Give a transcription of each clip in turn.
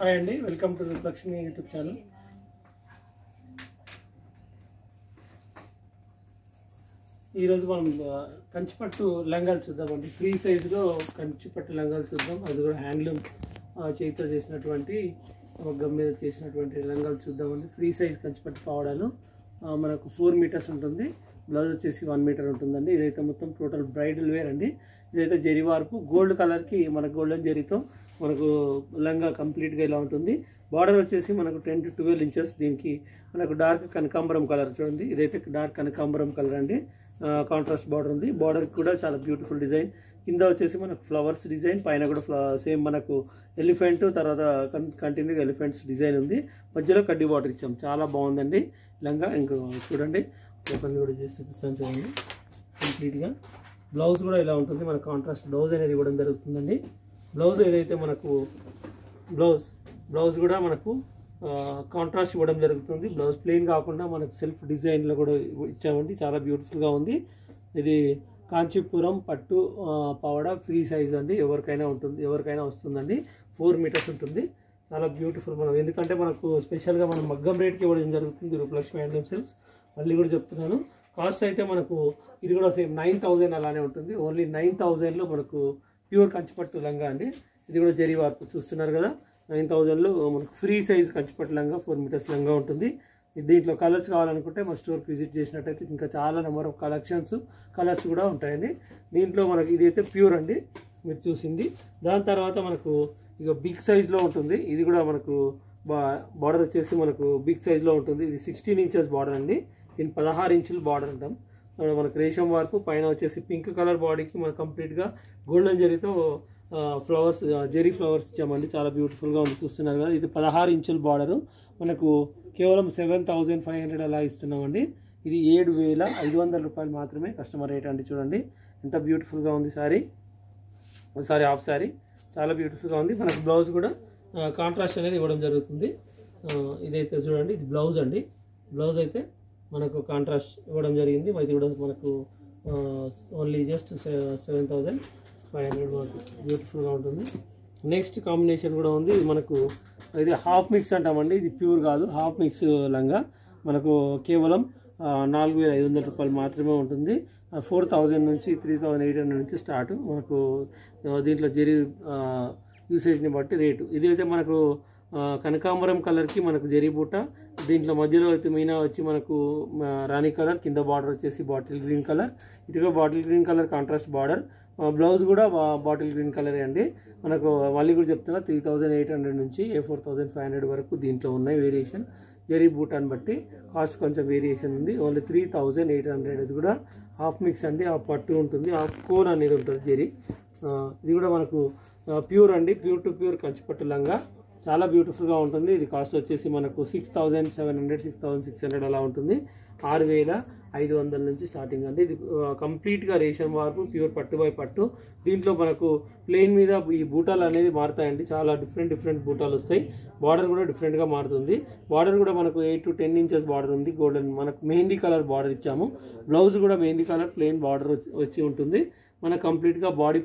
Hi అండి, welcome to Lakshmi YouTube channel. ఈరోజు మనం కంచిపట్టు లంగాలు చూద్దామండి. ఫ్రీ సైజులో కంచిపట్టు లంగాలు చూద్దాం. అది కూడా హ్యాండ్లూమ్ చేతితో చేసినటువంటి మగ్గం మీద చేసినటువంటి లంగాలు చూద్దామండి. ఫ్రీ సైజ్ కంచిపట్టు పావడాలు మనకు 4 మీటర్స్ ఉంటుంది. బ్లౌజ్ వచ్చేసి 1 మీటర్ ఉంటుందండి. ఇదైతే మొత్తం టోటల్ బ్రైడల్ వేర్ అండి. ఇదైతే జరీ వార్పు గోల్డ్ కలర్కి మనకు గోల్డెన్ జరీతో మనకు లంగా కంప్లీట్గా ఇలా ఉంటుంది. బార్డర్ వచ్చేసి మనకు 10 to 12 ఇంచెస్. దీనికి మనకు డార్క్ కనకాంబరం కలర్ చూడండి. ఇదైతే డార్క్ కనకాంబరం కలర్ అండి. కాంట్రాస్ట్ బార్డర్ ఉంది. బార్డర్ కూడా చాలా బ్యూటిఫుల్ డిజైన్. కింద వచ్చేసి మనకు ఫ్లవర్స్ డిజైన్, పైన కూడా సేమ్ మనకు ఎలిఫెంట్, తర్వాత కంటిన్యూగా ఎలిఫెంట్స్ డిజైన్ ఉంది. మధ్యలో కడ్డీ బార్డర్ ఇచ్చాం. చాలా బాగుందండి లంగా. ఇంకా చూడండి, ఓపెన్ కూడా చేసి చూపిస్తాను చూడండి. కంప్లీట్గా బ్లౌజ్ కూడా ఇలా ఉంటుంది. మన కాంట్రాస్ట్ బ్లౌజ్ అనేది ఇవ్వడం జరుగుతుందండి. బ్లౌజ్ ఏదైతే మనకు బ్లౌజ్ కూడా మనకు కాంట్రాస్ట్ ఇవ్వడం జరుగుతుంది. బ్లౌజ్ ప్లెయిన్ కాకుండా మనకు సెల్ఫ్ డిజైన్లో కూడా ఇచ్చామండి. చాలా బ్యూటిఫుల్గా ఉంది. ఇది కాంచీపురం పట్టు పావడ ఫ్రీ సైజ్ అండి. ఎవరికైనా వస్తుందండి. 4 మీటర్స్ ఉంటుంది. చాలా బ్యూటిఫుల్. మనం ఎందుకంటే మనకు స్పెషల్గా మనం మగ్గం రేట్కి ఇవ్వడం జరుగుతుంది. Rupalakshmi handloom silks. మళ్ళీ కూడా చెప్తున్నాను, కాస్ట్ అయితే మనకు ఇది కూడా సేమ్ 9,000 అలానే ఉంటుంది. ఓన్లీ 9,000లో మనకు ప్యూర్ కంచిపట్టు లంగా అండి. ఇది కూడా జరీ వార్పు చూస్తున్నారు కదా. 9,000లో మనకు ఫ్రీ సైజ్ కంచిపట్టు లంగా 4 మీటర్స్ లంగా ఉంటుంది. దీంట్లో కలర్స్ కావాలనుకుంటే మా స్టోర్కి విజిట్ చేసినట్టయితే ఇంకా చాలా నెంబర్ ఆఫ్ కలర్స్ కూడా ఉంటాయండి. దీంట్లో మనకి ఇది అయితే ప్యూర్ అండి మీరు చూసింది. దాని తర్వాత మనకు ఇక బిగ్ సైజ్లో ఉంటుంది. ఇది కూడా మనకు బార్డర్ వచ్చేసి మనకు బిగ్ సైజ్లో ఉంటుంది. ఇది 16 ఇంచెస్ బార్డర్ అండి. దీని 16 ఇంచులు బార్డర్ అంటాం. మనకు రేషం వర్క్, పైన వచ్చేసి పింక్ కలర్ బాడీకి మనకు కంప్లీట్గా గోల్డెన్ జరీతో ఫ్లవర్స్, జెరీ ఫ్లవర్స్ ఇచ్చామండి. చాలా బ్యూటిఫుల్గా ఉంది. చూస్తున్నారు కదా. ఇది 16 ఇంచుల బార్డరు. మనకు కేవలం 7,500 అలా ఇస్తున్నామండి. ఇది 7,500 రూపాయలు మాత్రమే కస్టమర్ రేట్ అండి. చూడండి ఎంత బ్యూటిఫుల్గా ఉంది సారీ హాఫ్ సారీ. చాలా బ్యూటిఫుల్గా ఉంది. మనకు బ్లౌజ్ కూడా కాంట్రాస్ట్ అనేది ఇవ్వడం జరుగుతుంది. ఇదైతే చూడండి, ఇది బ్లౌజ్ అండి. బ్లౌజ్ అయితే మనకు కాంట్రాస్ట్ ఇవ్వడం జరిగింది. ఇది కూడా మనకు ఓన్లీ జస్ట్ 7,500 బ్యూటిఫుల్గా ఉంటుంది. నెక్స్ట్ కాంబినేషన్ కూడా ఉంది. ఇది మనకు ఇది హాఫ్ మిక్స్ అంటామండి. ఇది ప్యూర్ కాదు, హాఫ్ మిక్స్ లంగా. మనకు కేవలం 4,500 రూపాయలు మాత్రమే ఉంటుంది. 4,000 నుంచి 3,800 నుంచి స్టార్ట్. మనకు దీంట్లో జరీ యూసేజ్ని బట్టి రేటు. ఇది అయితే మనకు కనకాంబరం కలర్కి మనకు జరీ బూట. దీంట్లో మధ్యలో అయితే మీనా వచ్చి మనకు రాణి కలర్, కింద బార్డర్ వచ్చేసి బాటిల్ గ్రీన్ కలర్. ఇది కూడా bottle green colour contrast border. Blouse కూడా బాటిల్ గ్రీన్ కలరే అండి. మనకు మళ్ళీ కూడా చెప్తున్నా 3,800 నుంచి 4,500 వరకు దీంట్లో ఉన్నాయి వేరియేషన్. జరీ బూటాన్ని బట్టి కాస్ట్ కొంచెం వేరియేషన్ ఉంది. ఓన్లీ 3,800. ఇది కూడా హాఫ్ మిక్స్ అండి. హాఫ్ పట్టు ఉంటుంది, హాఫ్ కోన్ అనేది ఉంటుంది జరీ. ఇది కూడా మనకు ప్యూర్ అండి. ప్యూర్ టు ప్యూర్ కంచిపట్టు లంగా. చాలా బ్యూటిఫుల్గా ఉంటుంది. ఇది కాస్ట్ వచ్చేసి మనకు 6,700, 6,600 అలా ఉంటుంది. 6,500 నుంచి స్టార్టింగ్ అండి. ఇది కంప్లీట్గా రేషన్ వార్పు, ప్యూర్ పట్టు బై పట్టు. దీంట్లో మనకు ప్లెయిన్ మీద ఈ బూటాలు అనేది మారుతాయండి. చాలా డిఫరెంట్ బూటాలు వస్తాయి. బార్డర్ కూడా డిఫరెంట్గా మారుతుంది. బార్డర్ కూడా మనకు 8 to 10 ఇంచెస్ బార్డర్ ఉంది. గోల్డెన్ మనకు మెహందీ కలర్ బార్డర్ ఇచ్చాము. బ్లౌజ్ కూడా మెహందీ కలర్ ప్లెయిన్ బార్డర్ వచ్చి ఉంటుంది. మనకు కంప్లీట్గా బాడీ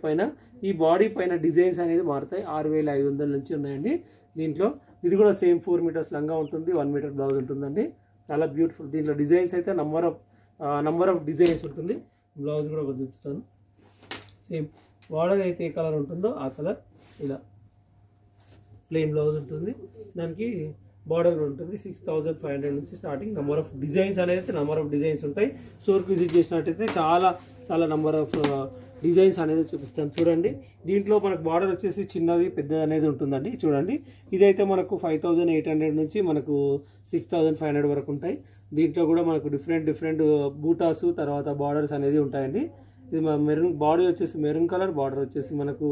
పైన డిజైన్స్ అనేది మారుతాయి. 6,500 నుంచి ఉన్నాయండి దీంట్లో. ఇది కూడా సేమ్ 4 మీటర్స్ లంగా ఉంటుంది. 1 మీటర్ బ్లౌజ్ ఉంటుందండి. చాలా బ్యూటిఫుల్. దీంట్లో డిజైన్స్ అయితే నంబర్ ఆఫ్ డిజైన్స్ ఉంటుంది. బ్లౌజ్ కూడా ఒకటి చూపిస్తాను. సేమ్ బార్డర్ అయితే ఏ కలర్ ఉంటుందో ఆ కలర్ ఇలా ప్లెయిన్ బ్లౌజ్ ఉంటుంది. దానికి బార్డర్ కూడా ఉంటుంది. 6,500 నుంచి స్టార్టింగ్. నంబర్ ఆఫ్ డిజైన్స్ ఉంటాయి. స్టోర్కి విజిట్ చేసినట్టయితే చాలా నంబర్ ఆఫ్ డిజైన్స్ అనేది చూపిస్తాను. చూడండి, దీంట్లో మనకు బార్డర్ వచ్చేసి చిన్నది పెద్దది అనేది ఉంటుందండి. చూడండి, ఇదైతే మనకు 5,800 నుంచి మనకు 6,500 వరకు ఉంటాయి. దీంట్లో కూడా మనకు డిఫరెంట్ బూటాసు, తర్వాత బార్డర్స్ అనేది ఉంటాయండి. ఇది మెరూన్ బాడీ వచ్చేసి మెరూన్ కలర్, బార్డర్ వచ్చేసి మనకు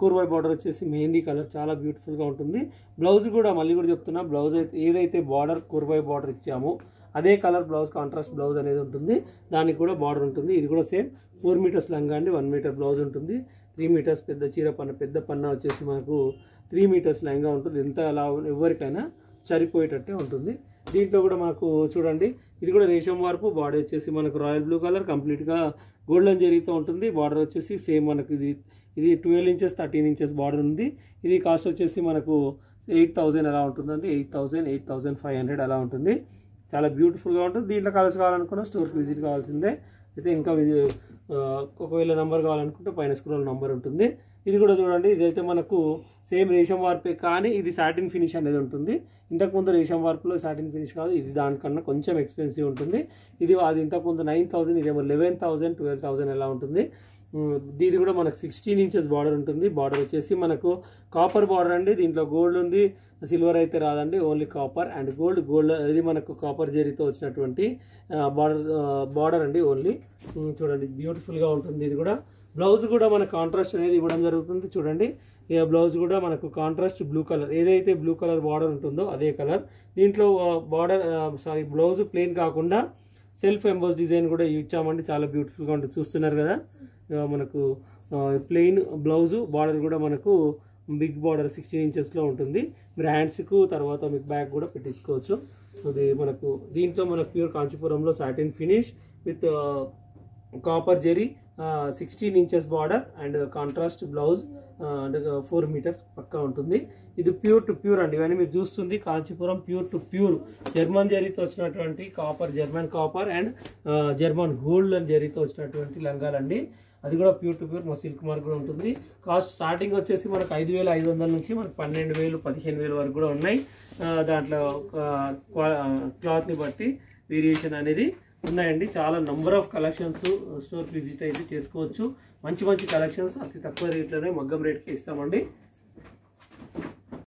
కూర్వాయి బార్డర్ వచ్చేసి మెహందీ కలర్. చాలా బ్యూటిఫుల్గా ఉంటుంది. బ్లౌజ్ కూడా మళ్ళీ కూడా చెప్తున్నా, బ్లౌజ్ అయితే ఏదైతే బార్డర్ కూర్వాయి బార్డర్ ఇచ్చామో అదే కలర్ బ్లౌజ్, కాంట్రాస్ట్ బ్లౌజ్ అనేది ఉంటుంది. దానికి కూడా బార్డర్ ఉంటుంది. ఇది కూడా సేమ్ 4 మీటర్స్ లంగా అండి. 1 మీటర్ బ్లౌజ్ ఉంటుంది. 3 మీటర్స్ పెద్ద చీర పెద్ద పన్న వచ్చేసి మనకు 3 మీటర్స్ లంగా ఉంటుంది. ఎంత అలా ఎవరికైనా సరిపోయేటట్టే ఉంటుంది. దీంట్లో కూడా మనకు చూడండి, ఇది కూడా రేషం వార్పు. బాడీ వచ్చేసి మనకు రాయల్ బ్లూ కలర్, కంప్లీట్గా గోల్డెన్ జరీతో ఉంటుంది. బార్డర్ వచ్చేసి సేమ్ మనకు ఇది ఇది 12 ఇంచెస్ 13 ఇంచెస్ బార్డర్ ఉంది. ఇది కాస్ట్ వచ్చేసి మనకు 8,000 అలా ఉంటుందండి. 8,000 8,500 అలా ఉంటుంది. చాలా బ్యూటిఫుల్గా ఉంటుంది. దీంట్లో కలర్స్ కావాలనుకున్న స్టోర్కి విజిట్ కావాల్సిందే. అయితే ఇంకా ఒకవేళ నెంబర్ కావాలనుకుంటే పైన స్క్రోల్ నెంబర్ ఉంటుంది. ఇది కూడా చూడండి, ఇదైతే మనకు సేమ్ రేషం వార్పే కానీ ఇది సాటిన్ ఫినిష్ అనేది ఉంటుంది. ఇంతకుముందు రేషం వార్పులో సాటిన్ ఫినిష్ కాదు, ఇది దానికన్నా కొంచెం ఎక్స్పెన్సివ్ ఉంటుంది. అది ఇంతకుముందు 9,000, ఇదేమో 11,000 12,000 ఎలా ఉంటుంది. ఇది కూడా మనకు 16 ఇంచెస్ బార్డర్ ఉంటుంది. బార్డర్ వచ్చేసి మనకు కాపర్ బార్డర్ అండి. దీంట్లో గోల్డ్ ఉంది, సిల్వర్ అయితే రాదండి, ఓన్లీ కాపర్ అండ్ గోల్డ్. ఇది మనకు కాపర్ జరీతో వచ్చినటువంటి బార్డర్ అండి ఓన్లీ. చూడండి బ్యూటిఫుల్గా ఉంటుంది. ఇది కూడా బ్లౌజ్ కూడా మన కాంట్రాస్ట్ అనేది ఇవ్వడం జరుగుతుంది. చూడండి బ్లౌజ్ కూడా మనకు కాంట్రాస్ట్ బ్లూ కలర్, ఏదైతే బ్లూ కలర్ బార్డర్ ఉంటుందో అదే కలర్. దీంట్లో బ్లౌజ్ ప్లెయిన్ కాకుండా సెల్ఫ్ ఎంబోస్ డిజైన్ కూడా ఇచ్చామండి. చాలా బ్యూటిఫుల్గా ఉంటుంది. చూస్తున్నారు కదా, మనకు ప్లెయిన్ బ్లౌజు, బార్డర్ కూడా మనకు బిగ్ బార్డర్ 16 ఇంచెస్లో ఉంటుంది. మీరు హ్యాండ్స్కు తర్వాత మీకు బ్యాక్ కూడా పెట్టించుకోవచ్చు. అది మనకు దీంట్లో మనకు ప్యూర్ కాంచీపురంలో satin finish with copper zari, 16 inches border and contrast blouse and 4 metres పక్కా ఉంటుంది. ఇది ప్యూర్ టు ప్యూర్ అండి. ఇవన్నీ మీరు చూస్తుంది Kanchipuram pure to pure German జరీతో వచ్చినటువంటి German copper and German gold and జరీతో వచ్చినటువంటి లంగాలండి. అది కూడా ప్యూర్ టు ప్యూర్, మా సిల్క్ మార్క్ కూడా ఉంటుంది. కాస్ట్ స్టార్టింగ్ వచ్చేసి మనకు 5,500 నుంచి మనకు 12,000 15,000 వరకు కూడా ఉన్నాయి. దాంట్లో క్లాత్ని బట్టి వేరియేషన్ అనేది ఉన్నాయండి. చాలా number of collections store visit అయితే చేసుకోవచ్చు. మంచి మంచి కలెక్షన్స్ అతి తక్కువ రేట్లోనే మగ్గం రేట్కి ఇస్తామండి.